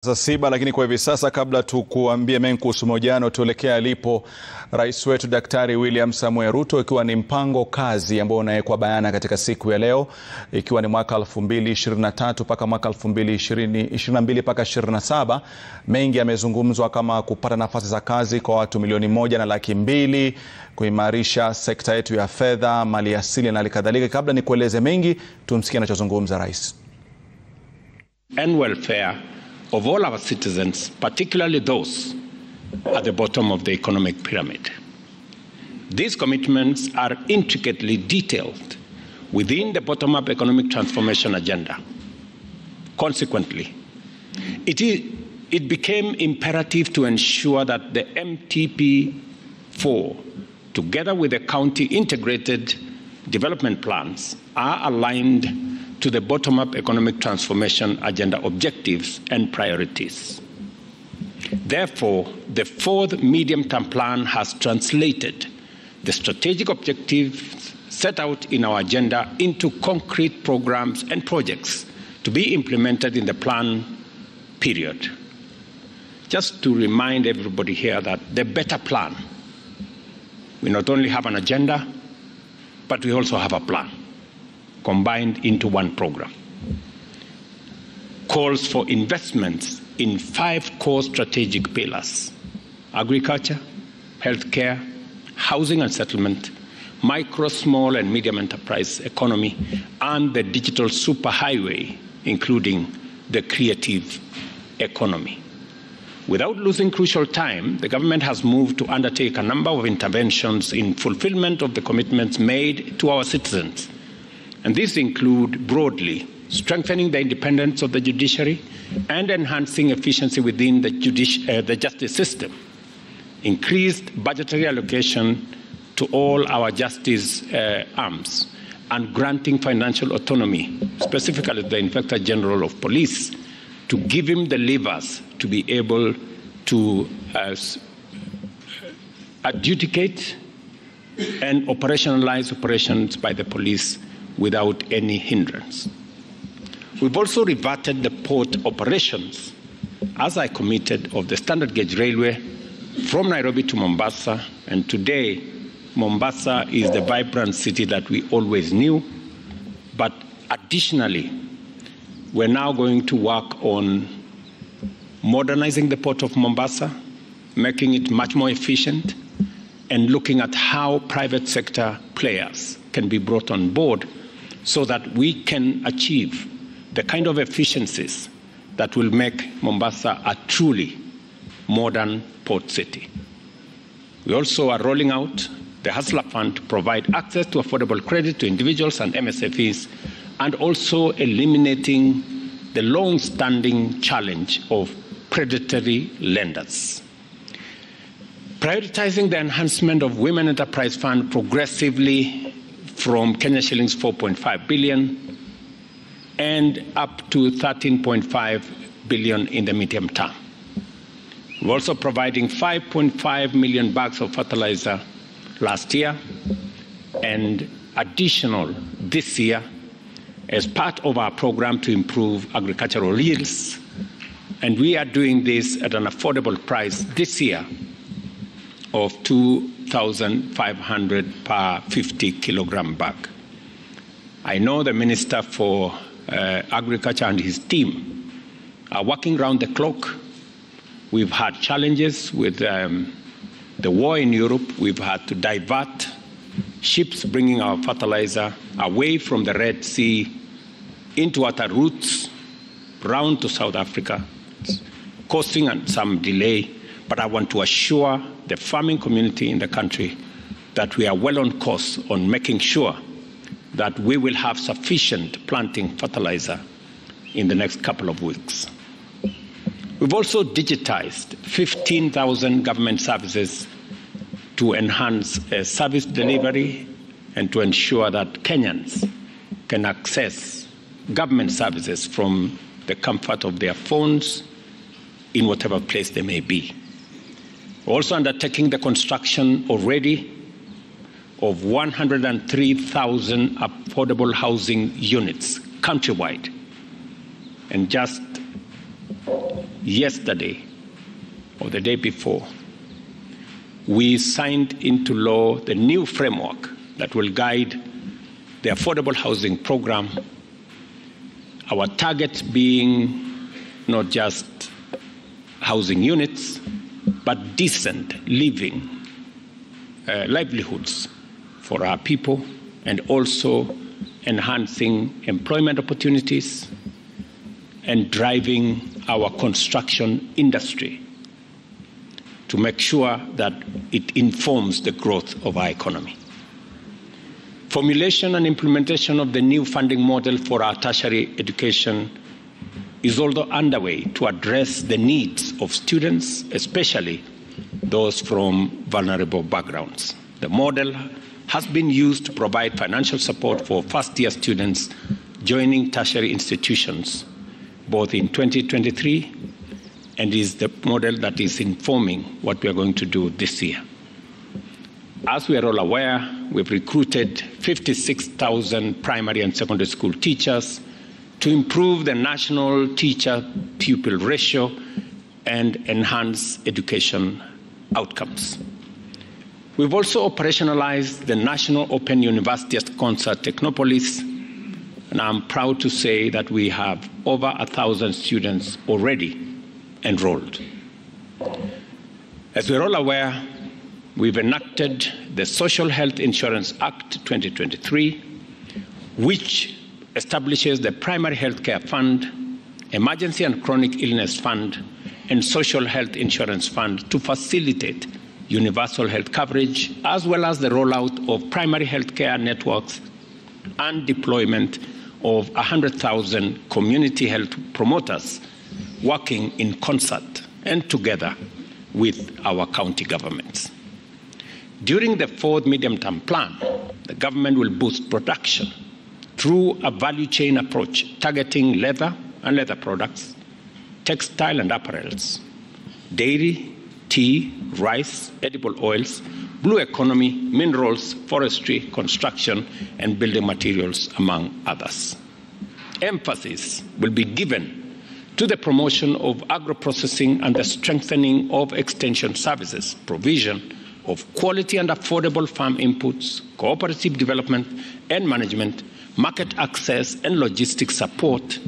Za siba, lakini kwa hivi sasa kabla tukuambie mengi kuhusu mahojiano, tuelekea alipo Rais wetu Daktari William Samoei Ruto, ikiwa ni mpango kazi ambao unawekwa bayana katika siku ya leo, ikiwa ni mwaka 2023 mpaka mwaka 2022 mpaka 27. Mengi yamezungumzwa kama kupata nafasi za kazi kwa watu 1.2 kuimarisha sekta yetu ya fedha, mali asili na kadhalika. Kabla nikueleze mengi, tumsikie anachozungumza rais. And welfare of all our citizens, particularly those at the bottom of the economic pyramid. These commitments are intricately detailed within the bottom-up economic transformation agenda. Consequently, it became imperative to ensure that the MTP4, together with the county integrated development plans, are aligned to the bottom-up economic transformation agenda objectives and priorities. Therefore, the fourth medium-term plan has translated the strategic objectives set out in our agenda into concrete programs and projects to be implemented in the plan period. Just to remind everybody here that the better plan, we not only have an agenda, but we also have a plan combined into one program. Calls for investments in 5 core strategic pillars: agriculture, healthcare, housing and settlement, micro, small and medium enterprise economy, and the digital superhighway, including the creative economy. Without losing crucial time, the government has moved to undertake a number of interventions in fulfillment of the commitments made to our citizens. And these include, broadly, strengthening the independence of the judiciary and enhancing efficiency within the justice system, increased budgetary allocation to all our justice arms, and granting financial autonomy, specifically the Inspector General of Police, to give him the levers to be able to adjudicate and operationalize operations by the police without any hindrance. We've also reverted the port operations, as I committed, of the standard gauge railway from Nairobi to Mombasa, and today Mombasa is the vibrant city that we always knew. But additionally, we're now going to work on modernizing the port of Mombasa, making it much more efficient, and looking at how private sector players can be brought on board so that we can achieve the kind of efficiencies that will make Mombasa a truly modern port city. We also are rolling out the Hafla fund to provide access to affordable credit to individuals and MSFEs, and also eliminating the long-standing challenge of predatory lenders. Prioritizing the enhancement of Women Enterprise Fund progressively from Kenya shillings 4.5 billion and up to 13.5 billion in the medium term. We're also providing 5.5 million bags of fertilizer last year and additional this year as part of our program to improve agricultural yields. And we are doing this at an affordable price this year of 2,500 per 50 kilogram bag. I know the Minister for Agriculture and his team are working round the clock. We've had challenges with the war in Europe. We've had to divert ships bringing our fertilizer away from the Red Sea into other routes round to South Africa, causing some delay. But I want to assure the farming community in the country that we are well on course on making sure that we will have sufficient planting fertilizer in the next couple of weeks. We've also digitized 15,000 government services to enhance service delivery and to ensure that Kenyans can access government services from the comfort of their phones in whatever place they may be. We're also undertaking the construction already of 103,000 affordable housing units countrywide. And just yesterday or the day before, we signed into law the new framework that will guide the affordable housing program, our target being not just housing units, but decent living livelihoods for our people, and also enhancing employment opportunities and driving our construction industry to make sure that it informs the growth of our economy. Formulation and implementation of the new funding model for our tertiary education is also underway to address the needs of students, especially those from vulnerable backgrounds. The model has been used to provide financial support for first-year students joining tertiary institutions, both in 2023, and is the model that is informing what we are going to do this year. As we are all aware, we've recruited 56,000 primary and secondary school teachers to improve the national teacher-pupil ratio and enhance education outcomes. We've also operationalized the National Open University Concert Technopolis, and I'm proud to say that we have over 1,000 students already enrolled. As we're all aware, we've enacted the Social Health Insurance Act 2023, which establishes the Primary Health Care Fund, Emergency and Chronic Illness Fund, and Social Health Insurance Fund to facilitate universal health coverage, as well as the rollout of primary health care networks and deployment of 100,000 community health promoters working in concert and together with our county governments. During the fourth medium-term plan, the government will boost production through a value chain approach targeting leather and leather products, textile and apparels, dairy, tea, rice, edible oils, blue economy, minerals, forestry, construction, and building materials, among others. Emphasis will be given to the promotion of agro-processing and the strengthening of extension services, provision of quality and affordable farm inputs, cooperative development and management, market access and logistics support,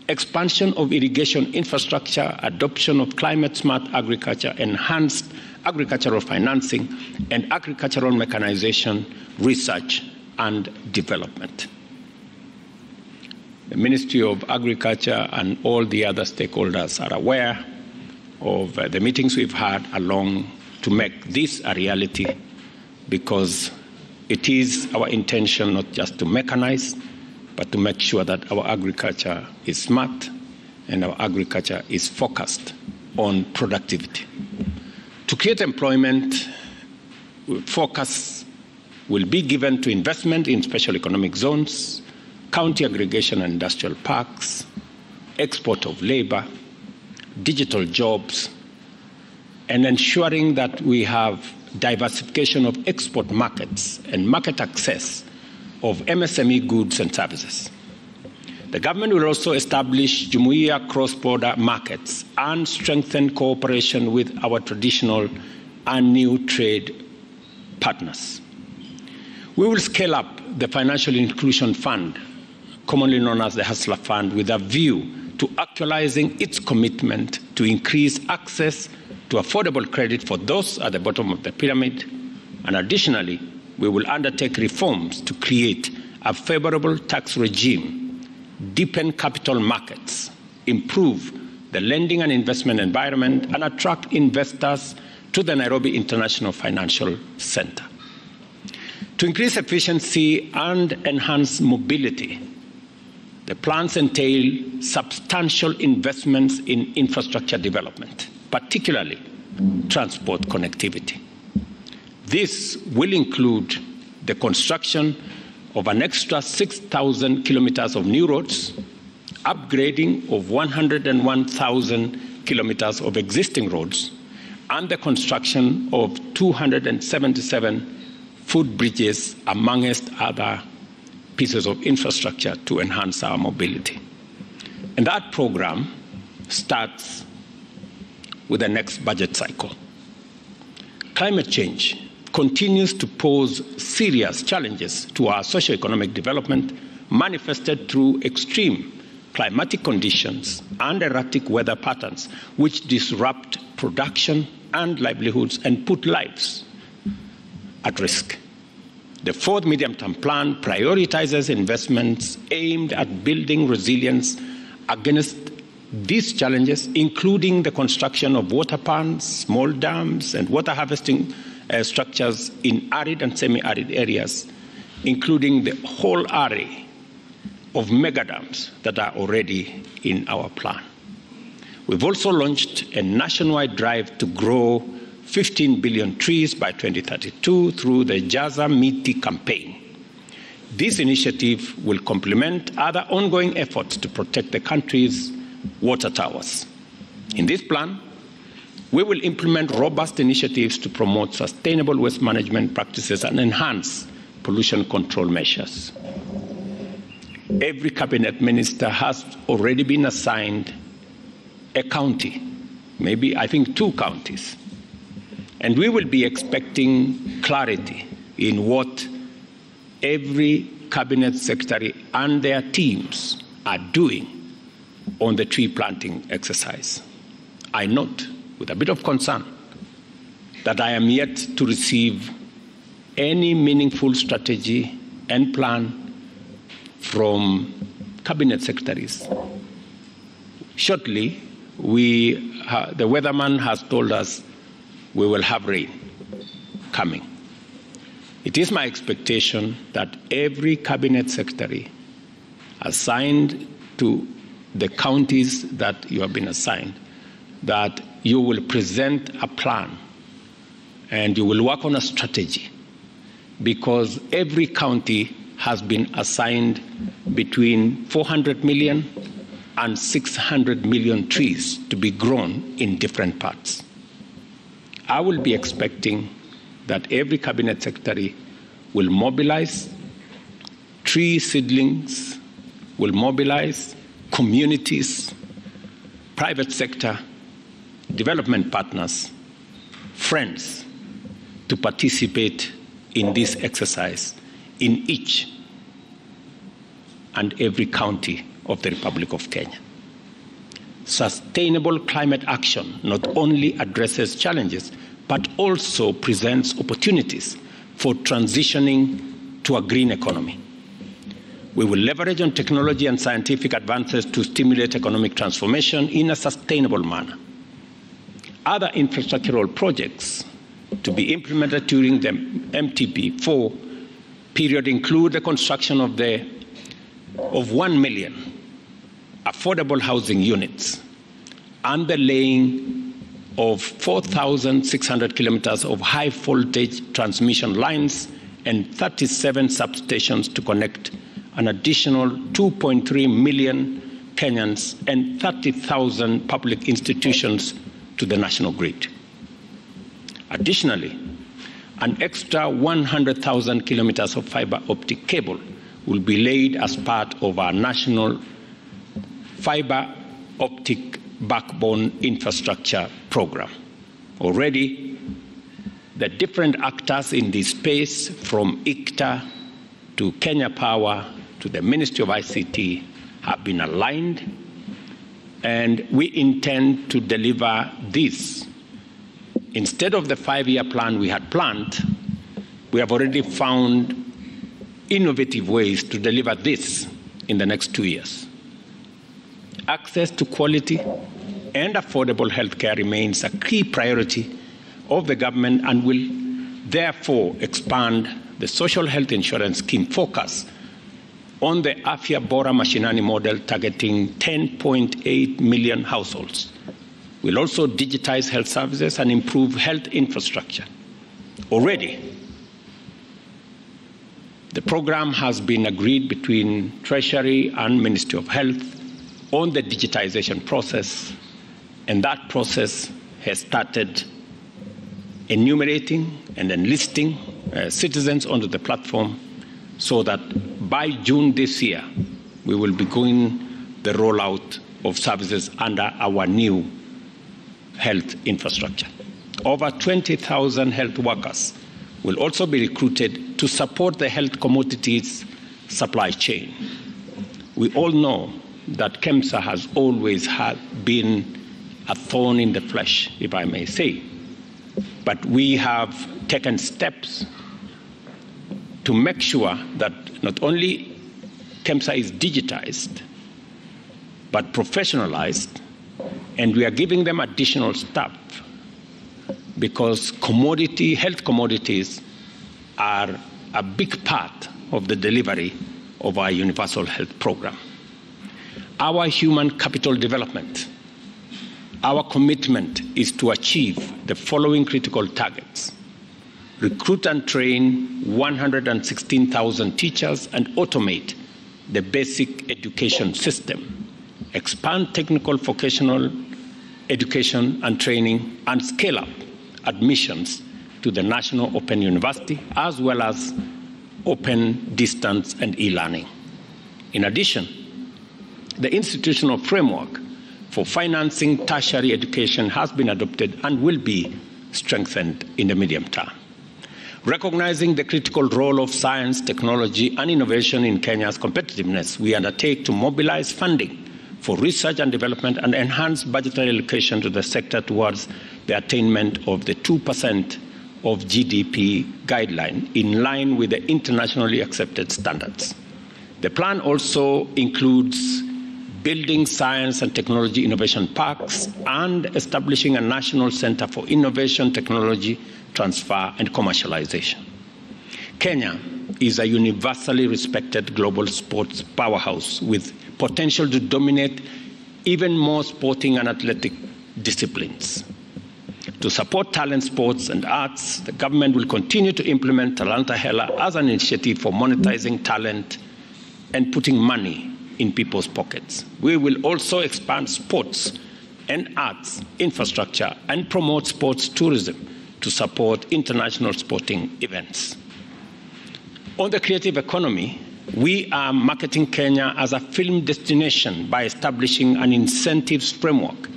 expansion of irrigation infrastructure, adoption of climate-smart agriculture, enhanced agricultural financing, and agricultural mechanization, research and development. The Ministry of Agriculture and all the other stakeholders are aware of the meetings we've had along to make this a reality, because it is our intention not just to mechanize, but to make sure that our agriculture is smart and our agriculture is focused on productivity. To create employment, focus will be given to investment in special economic zones, county aggregation and industrial parks, export of labor, digital jobs, and ensuring that we have diversification of export markets and market access of MSME goods and services. The government will also establish Jumuiya cross-border markets and strengthen cooperation with our traditional and new trade partners. We will scale up the Financial Inclusion Fund, commonly known as the Hafla Fund, with a view to actualizing its commitment to increase access to affordable credit for those at the bottom of the pyramid. And additionally, we will undertake reforms to create a favorable tax regime, deepen capital markets, improve the lending and investment environment, and attract investors to the Nairobi International Financial Center. To increase efficiency and enhance mobility, the plans entail substantial investments in infrastructure development, particularly transport connectivity. This will include the construction of an extra 6,000 kilometers of new roads, upgrading of 101,000 kilometers of existing roads, and the construction of 277 footbridges, amongst other pieces of infrastructure to enhance our mobility. And that program starts with the next budget cycle. Climate change continues to pose serious challenges to our socio-economic development, manifested through extreme climatic conditions and erratic weather patterns, which disrupt production and livelihoods and put lives at risk. The fourth medium-term plan prioritizes investments aimed at building resilience against these challenges, including the construction of water ponds, small dams, and water harvesting structures in arid and semi-arid areas, including the whole array of mega dams that are already in our plan. We've also launched a nationwide drive to grow 15 billion trees by 2032 through the Jaza Miti campaign. This initiative will complement other ongoing efforts to protect the country's water towers. In this plan, we will implement robust initiatives to promote sustainable waste management practices and enhance pollution control measures. Every cabinet minister has already been assigned a county, maybe I think 2 counties. And we will be expecting clarity in what every cabinet secretary and their teams are doing on the tree planting exercise. I note with a bit of concern that I am yet to receive any meaningful strategy and plan from cabinet secretaries. Shortly, the weatherman has told us we will have rain coming. It is my expectation that every cabinet secretary assigned to the counties that you have been assigned, that you will present a plan and you will work on a strategy, because every county has been assigned between 400 million and 600 million trees to be grown in different parts. I will be expecting that every cabinet secretary will mobilize tree seedlings, will mobilize communities, private sector, development partners, friends, to participate in this exercise in each and every county of the Republic of Kenya. Sustainable climate action not only addresses challenges, but also presents opportunities for transitioning to a green economy. We will leverage on technology and scientific advances to stimulate economic transformation in a sustainable manner. Other infrastructural projects to be implemented during the MTP4 period include the construction of 1 million affordable housing units and the laying of 4,600 kilometers of high voltage transmission lines and 37 substations to connect an additional 2.3 million Kenyans and 30,000 public institutions to the national grid. Additionally, an extra 100,000 kilometers of fiber optic cable will be laid as part of our national fiber optic backbone infrastructure program. Already, the different actors in this space, from ICTA to Kenya Power to the Ministry of ICT, have been aligned, and we intend to deliver this. Instead of the 5-year plan we had planned, we have already found innovative ways to deliver this in the next 2 years. Access to quality and affordable healthcare remains a key priority of the government and will therefore expand the social health insurance scheme focus on the Afya Bora Mashinani model targeting 10.8 million households. We'll also digitize health services and improve health infrastructure. Already, the program has been agreed between Treasury and Ministry of Health on the digitization process, and that process has started enumerating and enlisting citizens onto the platform, so that by June this year, we will be going the rollout of services under our new health infrastructure. Over 20,000 health workers will also be recruited to support the health commodities supply chain. We all know that KEMSA has always been a thorn in the flesh, if I may say. But we have taken steps to make sure that not only KEMSA is digitized, but professionalized, and we are giving them additional staff because health commodities are a big part of the delivery of our universal health program. Our human capital development, our commitment is to achieve the following critical targets: recruit and train 116,000 teachers and automate the basic education system, expand technical vocational education and training, and scale up admissions to the National Open University, as well as open distance and e-learning. In addition, the institutional framework for financing tertiary education has been adopted and will be strengthened in the medium term. Recognizing the critical role of science, technology, and innovation in Kenya's competitiveness, we undertake to mobilize funding for research and development and enhance budgetary allocation to the sector towards the attainment of the 2% of GDP guideline in line with the internationally accepted standards. The plan also includes building science and technology innovation parks and establishing a national center for innovation, technology transfer, and commercialization. Kenya is a universally respected global sports powerhouse with potential to dominate even more sporting and athletic disciplines. To support talent, sports, and arts, the government will continue to implement Talanta Hela as an initiative for monetizing talent and putting money in people's pockets. We will also expand sports and arts infrastructure and promote sports tourism to support international sporting events. On the creative economy, we are marketing Kenya as a film destination by establishing an incentives framework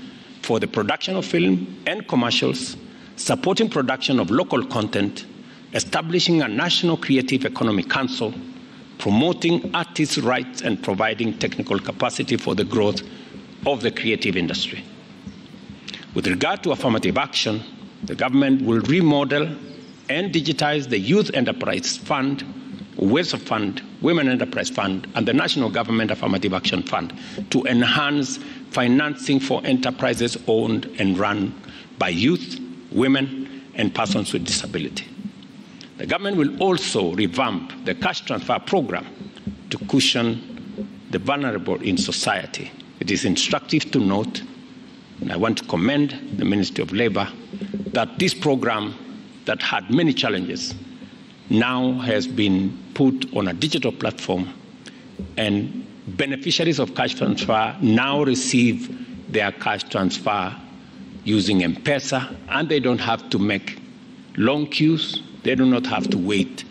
for the production of film and commercials, supporting production of local content, establishing a national creative economy council, promoting artists' rights, and providing technical capacity for the growth of the creative industry. With regard to affirmative action, the government will remodel and digitize the Youth Enterprise Fund, WESO Fund, Women Enterprise Fund, and the National Government Affirmative Action Fund to enhance financing for enterprises owned and run by youth, women, and persons with disability. The government will also revamp the cash transfer program to cushion the vulnerable in society. It is instructive to note, and I want to commend the Ministry of Labour, that this program that had many challenges now has been put on a digital platform, and beneficiaries of cash transfer now receive their cash transfer using M-Pesa, and they don't have to make long queues. They do not have to wait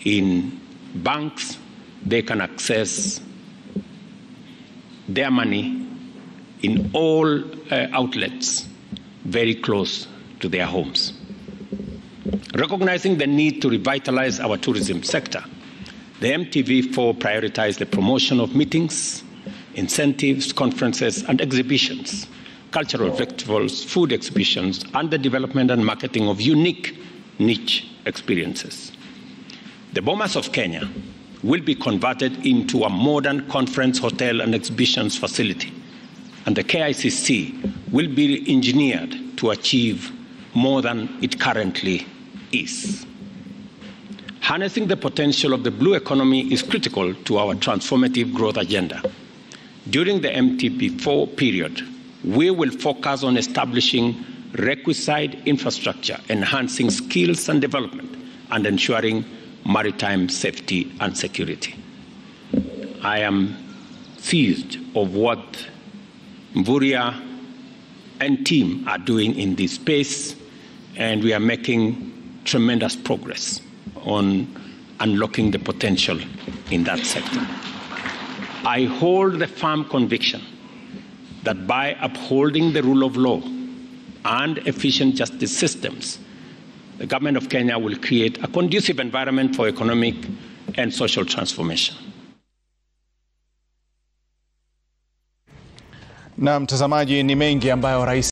in banks. They can access their money in all outlets very close to their homes. Recognizing the need to revitalize our tourism sector, the MTV4 prioritized the promotion of meetings, incentives, conferences, and exhibitions, cultural festivals, food exhibitions, and the development and marketing of unique niche experiences. The Bomas of Kenya will be converted into a modern conference, hotel, and exhibitions facility, and the KICC will be engineered to achieve more than it currently is. Harnessing the potential of the blue economy is critical to our transformative growth agenda. During the MTP4 period, we will focus on establishing requisite infrastructure, enhancing skills and development, and ensuring maritime safety and security. I am seized of what Mvurya and team are doing in this space, and we are making tremendous progress on unlocking the potential in that sector. I hold the firm conviction that by upholding the rule of law and efficient justice systems, the government of Kenya will create a conducive environment for economic and social transformation. Na mtazamaji, ni mengi ambayo rais